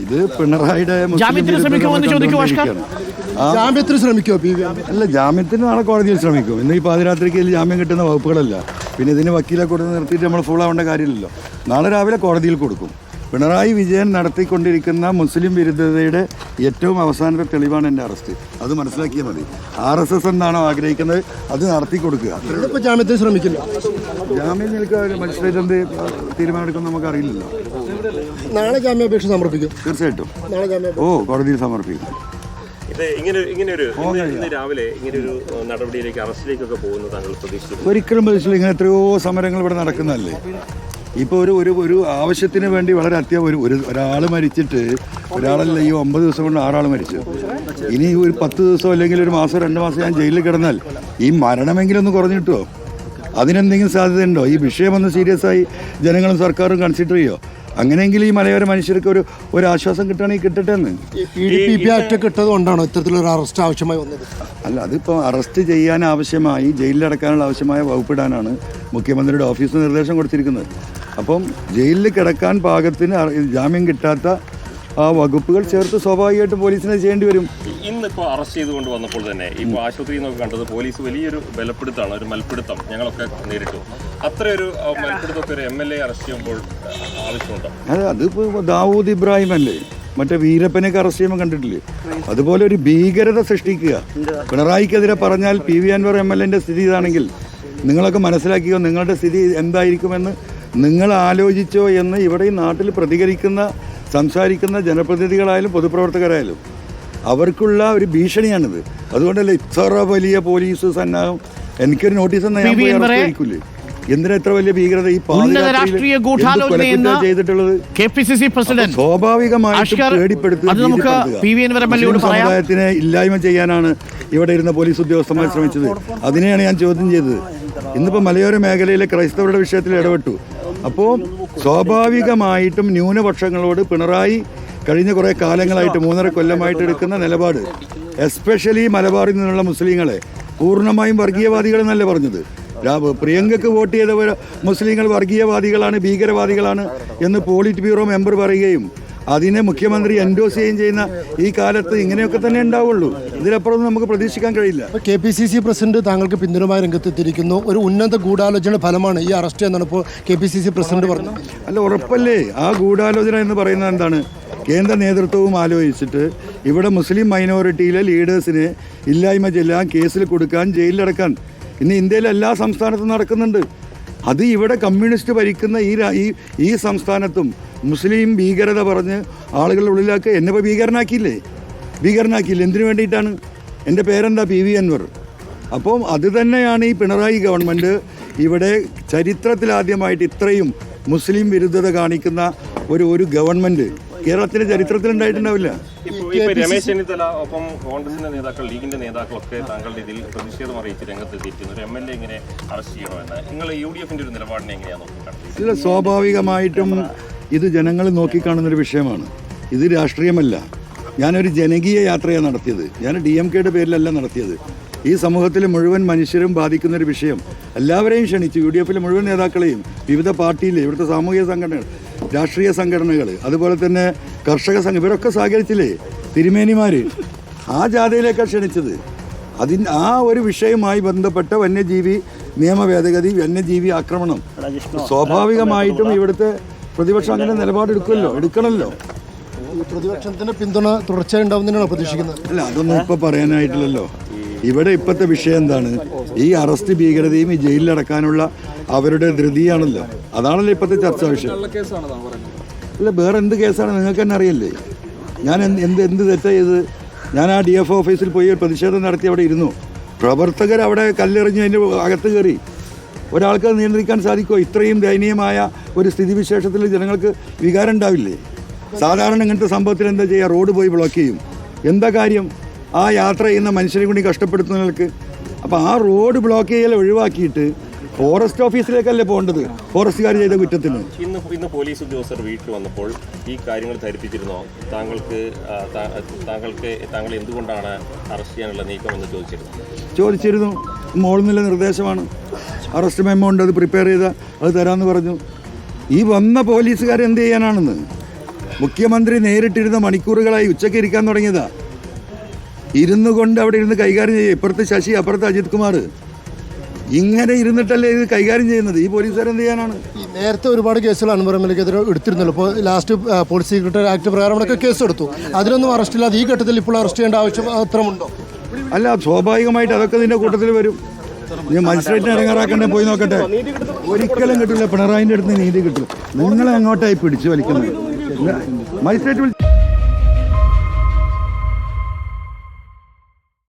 ഇത് പിണറായിയുടെ ജാമ്യത്തിന് ശ്രമിക്കുമെന്ന് ചോദിക്കും ഭാസ്കർ. ജാമ്യത്തിന് ശ്രമിക്കുമോ? അല്ല, ജാമ്യത്തിന് നാളെ കോടതിയിൽ ശ്രമിക്കും. ഇന്ന് ഈ പാതിരാത്രിക്ക് ഇതിൽ ജാമ്യം കിട്ടുന്ന വകുപ്പുകളല്ല. പിന്നെ ഇതിന് വക്കീലെ കൊടുത്ത് നിർത്തിയിട്ട് നമ്മൾ ഫുൾ ആവേണ്ട കാര്യമില്ലല്ലോ. നാളെ രാവിലെ കോടതിയിൽ കൊടുക്കും. പിണറായി വിജയൻ നടത്തിക്കൊണ്ടിരിക്കുന്ന മുസ്ലിം വിരുദ്ധതയുടെ ഏറ്റവും അവസാനത്തെ തെളിവാണ് എൻ്റെ അറസ്റ്റ്. അത് മനസ്സിലാക്കിയാൽ മതി. RSS എന്താണോ ആഗ്രഹിക്കുന്നത് അത് നടത്തി കൊടുക്കുക. ഇപ്പോൾ ജാമ്യത്തിന് ശ്രമിക്കില്ല. ജാമ്യം നിൽക്കുക മജിസ്ട്രേറ്റ് എന്ത് തീരുമാനമെടുക്കും നമുക്കറിയില്ലല്ലോ. നാളെ ജാമ്യാപേക്ഷ സമർപ്പിക്കും. തീർച്ചയായിട്ടും കോടതിയിൽ സമർപ്പിക്കും. രാവിലെ ഇങ്ങനൊരു നടപടിയിലേക്ക് അറസ്റ്റിലേക്കൊക്കെ പോകുന്നത് താങ്കൾ പ്രതീക്ഷിച്ചു? ഒരിക്കലും പ്രതീക്ഷിച്ചില്ല. ഇങ്ങനെ എത്രയോ സമരങ്ങൾ ഇവിടെ നടക്കുന്നതല്ലേ. ഇപ്പോൾ ഒരു ആവശ്യത്തിന് വേണ്ടി വളരെ ഒരാൾ മരിച്ചിട്ട് ഒരാളല്ല, ഈ 9 ദിവസം കൊണ്ട് 6 ആൾ മരിച്ചു. ഇനി ഒരു 10 ദിവസം അല്ലെങ്കിൽ ഒരു മാസം 2 മാസം ഞാൻ ജയിലിൽ കിടന്നാൽ ഈ മരണമെങ്കിലും ഒന്ന് കുറഞ്ഞു കിട്ടുമോ? അതിനെന്തെങ്കിലും സാധ്യതയുണ്ടോ? ഈ വിഷയമൊന്ന് സീരിയസ് ആയി ജനങ്ങളും സർക്കാരും കൺസിഡർ ചെയ്യോ? അങ്ങനെയെങ്കിൽ ഈ മലയോര മനുഷ്യർക്ക് ഒരു ആശ്വാസം കിട്ടുകയാണെങ്കിൽ കിട്ടട്ടെ എന്ന്. PDPP ആക്ട് കിട്ടതുകൊണ്ടാണോ ഇത്തരത്തിലൊരു അറസ്റ്റ് ആവശ്യമായി വന്നത്? അല്ല, അതിപ്പോൾ അറസ്റ്റ് ചെയ്യാൻ ആവശ്യമായി ജയിലിലടക്കാനുള്ള ആവശ്യമായ വകുപ്പിടാനാണ് മുഖ്യമന്ത്രിയുടെ ഓഫീസ് നിർദ്ദേശം കൊടുത്തിരിക്കുന്നത്. അപ്പം ജയിലിൽ കിടക്കാൻ പാകത്തിന് ജാമ്യം കിട്ടാത്ത ആ വകുപ്പുകൾ ചേർത്ത് സ്വാഭാവികമായിട്ടും പോലീസിനെ ചെയ്യേണ്ടി വരും. ഇന്നിപ്പോൾ അറസ്റ്റ് ചെയ്തുകൊണ്ട് വന്നപ്പോൾ തന്നെ ഇപ്പോൾ ആശുപത്രിയിൽ നിന്നൊക്കെ കണ്ടത് പോലീസ് വലിയൊരു ബലപ്പെടുത്താണ്, ഒരു മൽപ്പിടുത്തം ഞങ്ങളൊക്കെ നേരിട്ടു. അത്രയൊരു മൽപ്പിടുത്തമൊക്കെ ഒരു MLA അറസ്റ്റ് ചെയ്യുമ്പോൾ ആവശ്യമുണ്ടോ? അതിപ്പോൾ ദാവൂദ് ഇബ്രാഹിം അല്ലേ, മറ്റേ വീരപ്പനെയൊക്കെ അറസ്റ്റ് ചെയ്യുമ്പോൾ കണ്ടിട്ടില്ലേ? അതുപോലെ ഒരു ഭീകരത സൃഷ്ടിക്കുക. പിണറായിക്കെതിരെ പറഞ്ഞാൽ PV അൻവർ MLA സ്ഥിതി ഇതാണെങ്കിൽ നിങ്ങളൊക്കെ മനസ്സിലാക്കിയോ? നിങ്ങളുടെ സ്ഥിതി എന്തായിരിക്കുമെന്ന് നിങ്ങൾ ആലോചിച്ചോ എന്ന് ഇവിടെ ഈ നാട്ടിൽ പ്രതികരിക്കുന്ന സംസാരിക്കുന്ന ജനപ്രതിനിധികളായാലും പൊതുപ്രവർത്തകരായാലും അവർക്കുള്ള ഒരു ഭീഷണിയാണിത്. അതുകൊണ്ടല്ലേ ഇത്ര വലിയ പോലീസ് സന്നാഹം. എനിക്കൊരു നോട്ടീസ് ആയിരിക്കില്ലേ? എന്തിനാ എത്ര വലിയ ഭീകരത ഈ ചെയ്തിട്ടുള്ളത്? സ്വാഭാവികമായിട്ടും പേടിപ്പെടുത്തുക സമുദായത്തിനെ ഇല്ലായ്മ ചെയ്യാനാണ് ഇവിടെ ഇരുന്ന പോലീസ് ഉദ്യോഗസ്ഥന്മാർ ശ്രമിച്ചത്. അതിനെയാണ് ഞാൻ ചോദ്യം ചെയ്തത്. ഇന്നിപ്പോൾ മലയോര മേഖലയിലെ ക്രൈസ്തവരുടെ വിഷയത്തിൽ ഇടപെട്ടു. അപ്പോൾ സ്വാഭാവികമായിട്ടും ന്യൂനപക്ഷങ്ങളോട് പിണറായി കഴിഞ്ഞ കുറേ കാലങ്ങളായിട്ട് 3.5 കൊല്ലമായിട്ട് എടുക്കുന്ന നിലപാട്, എസ്പെഷ്യലി മലബാറിൽ നിന്നുള്ള മുസ്ലിങ്ങളെ പൂർണ്ണമായും വർഗീയവാദികളെന്നല്ല പറഞ്ഞത്. പ്രിയങ്കയ്ക്ക് വോട്ട് ചെയ്ത മുസ്ലിങ്ങൾ വർഗീയവാദികളാണ്, ഭീകരവാദികളാണ് എന്ന് പോളിറ്റ് ബ്യൂറോ മെമ്പർ പറയുകയും അതിനെ മുഖ്യമന്ത്രി എൻഡോസ് ചെയ്യുകയും ചെയ്യുന്ന ഈ കാലത്ത് ഇങ്ങനെയൊക്കെ തന്നെ ഉണ്ടാവുള്ളൂ. ഇതിലപ്പുറം നമുക്ക് പ്രതീക്ഷിക്കാൻ കഴിയില്ല. KPCC പ്രസിഡന്റ് താങ്കൾക്ക് പിന്തുണമായി രംഗത്തെത്തിയിരിക്കുന്നു. ഒരു ഉന്നത ഗൂഢാലോചന ഫലമാണ് ഈ അറസ്റ്റ് എന്നാണ് ഇപ്പോൾ KPCC പ്രസിഡന്റ് പറഞ്ഞത്. അല്ല, ഉറപ്പല്ലേ? ആ ഗൂഢാലോചന എന്ന് പറയുന്നത് എന്താണ്? കേന്ദ്ര നേതൃത്വവും ആലോചിച്ചിട്ട് ഇവിടെ മുസ്ലിം മൈനോറിറ്റിയിലെ ലീഡേഴ്സിനെ ഇല്ലായ്മ ചെല്ലാൻ, കേസിൽ കൊടുക്കാൻ, ജയിലിലടക്കാൻ ഇന്ന് ഇന്ത്യയിലെ എല്ലാ സംസ്ഥാനത്തും നടക്കുന്നുണ്ട്. അത് ഇവിടെ കമ്മ്യൂണിസ്റ്റ് ഭരിക്കുന്ന ഈ സംസ്ഥാനത്തും മുസ്ലിം ഭീകരത പറഞ്ഞ് ആളുകളുടെ ഉള്ളിലാക്കി. എന്നെ ഇപ്പോൾ ഭീകരനാക്കിയില്ലേ? എന്തിനു വേണ്ടിയിട്ടാണ്? എൻ്റെ പേരെന്താ? PV അൻവർ. അപ്പം അത് തന്നെയാണ് ഈ പിണറായി ഗവൺമെൻറ് ഇവിടെ ചരിത്രത്തിലാദ്യമായിട്ട് ഇത്രയും മുസ്ലിം വിരുദ്ധത കാണിക്കുന്ന ഒരു ഗവൺമെൻറ് കേരളത്തിൻ്റെ ചരിത്രത്തിലുണ്ടായിട്ടുണ്ടാവില്ല. രമേശ് ചെന്നിത്തല ഒപ്പം കോൺഗ്രസിന്റെ നേതാക്കൾ, ലീഗിന്റെ നേതാക്കളൊക്കെ താങ്കളുടെ ഇതിൽ പ്രതിഷേധം അറിയിച്ച് രംഗത്തെത്തിയിരിക്കുന്നു. ഒരു MLA ഇങ്ങനെ അറസ്റ്റ് ചെയ്യണമെന്ന് നിങ്ങൾ UDFന്റെ ഒരു നിലപാടിനെ എങ്ങനെയാണ് നോക്കിക്കാണുന്നത്? ഇല്ല, സ്വാഭാവികമായിട്ടും ഇത് ജനങ്ങൾ നോക്കിക്കാണുന്നൊരു വിഷയമാണ്. ഇത് രാഷ്ട്രീയമല്ല. ഞാനൊരു ജനകീയ യാത്രയാണ് നടത്തിയത്. ഞാൻ DMKയുടെ പേരിലല്ല നടത്തിയത്. ഈ സമൂഹത്തിലെ മുഴുവൻ മനുഷ്യരും ബാധിക്കുന്നൊരു വിഷയം. എല്ലാവരെയും ക്ഷണിച്ചു, UDFിലെ മുഴുവൻ നേതാക്കളെയും, വിവിധ പാർട്ടിയിലെ ഇവിടുത്തെ സാമൂഹിക സംഘടനകൾ, രാഷ്ട്രീയ സംഘടനകൾ, അതുപോലെ തന്നെ കർഷക സംഘം, ഇവരൊക്കെ സഹകരിച്ചില്ലേ? തിരുമേനിമാർ ആ ജാഥയിലേക്കാണ് ക്ഷണിച്ചത്. ആ ഒരു വിഷയവുമായി ബന്ധപ്പെട്ട വന്യജീവി നിയമ ഭേദഗതി, വന്യജീവി ആക്രമണം, സ്വാഭാവികമായിട്ടും ഇവിടുത്തെ പ്രതിപക്ഷം അങ്ങനെ എടുക്കണമല്ലോ. പ്രതിപക്ഷത്തിന്റെ പിന്തുണ തുടർച്ചയായി ഉണ്ടാവുന്നതിനാണ് പ്രതീക്ഷിക്കുന്നത്. അല്ല, അതൊന്നും ഇപ്പോൾ പറയാനായിട്ടില്ലല്ലോ. ഇവിടെ ഇപ്പോഴത്തെ വിഷയം എന്താണ്? ഈ അറസ്റ്റ് ഭീകരതയും ഈ ജയിലിലടക്കാനുള്ള അവരുടെ ധൃതിയാണല്ലോ. അതാണല്ലോ ഇപ്പോഴത്തെ ചർച്ചാ വിഷയം. അല്ല, വേറെ എന്ത് കേസാണ് നിങ്ങൾക്ക് തന്നെ അറിയില്ലേ? ഞാൻ എന്ത് തെറ്റാ ചെയ്തത്? ഞാൻ ആ DF ഓഫീസിൽ പോയി പ്രതിഷേധം നടത്തി അവിടെ ഇരുന്നു. പ്രവർത്തകർ അവിടെ കല്ലെറിഞ്ഞ് അതിൻ്റെ അകത്ത് കയറി. ഒരാൾക്ക് നിയന്ത്രിക്കാൻ സാധിക്കുമോ? ഇത്രയും ദയനീയമായ ഒരു സ്ഥിതിവിശേഷത്തിൽ ജനങ്ങൾക്ക് വികാരം ഉണ്ടാവില്ലേ? സാധാരണ ഇങ്ങനത്തെ സംഭവത്തിൽ എന്താ ചെയ്യുക? റോഡ് പോയി ബ്ലോക്ക് ചെയ്യും. എന്താ കാര്യം? ആ യാത്ര ചെയ്യുന്ന മനുഷ്യരെ കൂടി കഷ്ടപ്പെടുത്തുന്നവർക്ക്. അപ്പോൾ ആ റോഡ് ബ്ലോക്ക് ചെയ്യൽ ഒഴിവാക്കിയിട്ട് ഫോറസ്റ്റ് ഓഫീസിലേക്കല്ലേ പോകേണ്ടത്? ഫോറസ്റ്റുകാർ ചെയ്ത കുറ്റത്തിന്. ഇന്ന് പോലീസ് ഉദ്യോഗസ്ഥർ വീട്ടിൽ വന്നപ്പോൾ ഈ കാര്യങ്ങൾ ധരിപ്പിച്ചിരുന്നോ? താങ്കൾ എന്തുകൊണ്ടാണ് അറസ്റ്റ് ചെയ്യാനുള്ള നീക്കം എന്ന് ചോദിച്ചിരുന്നു. മോളിൽ നിന്നുള്ള നിർദ്ദേശമാണ്. അറസ്റ്റ് മെമ്മോ ഉണ്ട്, അത് പ്രിപ്പയർ ചെയ്താൽ അത് തരാമെന്ന് പറഞ്ഞു. ഈ വന്ന പോലീസുകാർ എന്ത് ചെയ്യാനാണെന്ന് മുഖ്യമന്ത്രി നേരിട്ടിരുന്ന മണിക്കൂറുകളായി ഉച്ചയ്ക്ക് ഇരിക്കാൻ തുടങ്ങിയതാ. ഇരുന്നു കൊണ്ട് അവിടെ ഇരുന്ന് കൈകാര്യം ചെയ്യുക. ഇപ്പുറത്ത് ശശി, അപ്പുറത്ത് അജിത് കുമാർ, ഇങ്ങനെ ഇരുന്നിട്ടല്ലേ ഇത് കൈകാര്യം ചെയ്യുന്നത്. ഈ പോലീസുകാരെന്ത് ചെയ്യാനാണ്? ഈ നേരത്തെ ഒരുപാട് കേസുകൾ അൻവർ എംഎൽഎക്കെതിരെ എടുത്തിരുന്നല്ലോ. ഇപ്പോൾ ലാസ്റ്റ് പോലീസ് സീക്രട്ടറി ആക്ട് പ്രകാരമൊക്കെ കേസ് എടുത്തു. അതിലൊന്നും അറസ്റ്റില്ലാതെ ഈ ഘട്ടത്തിൽ ഇപ്പോൾ അറസ്റ്റ് ചെയ്യേണ്ട ആവശ്യം അത്രമുണ്ടോ? അല്ല, സ്വാഭാവികമായിട്ട് അതൊക്കെ ഇതിന്റെ കൂട്ടത്തിൽ വരും. ഞാൻ മജിസ്ട്രേറ്റിനെ ഇറങ്ങാറാക്കണ്ടേ, പോയി നോക്കട്ടെ. ഒരിക്കലും കിട്ടില്ല, പിണറായിന്റെ അടുത്ത് നീതി കിട്ടും. നിങ്ങളെ അങ്ങോട്ടായി പിടിച്ചു വലിക്കുന്നത്. മജിസ്ട്രേറ്റ്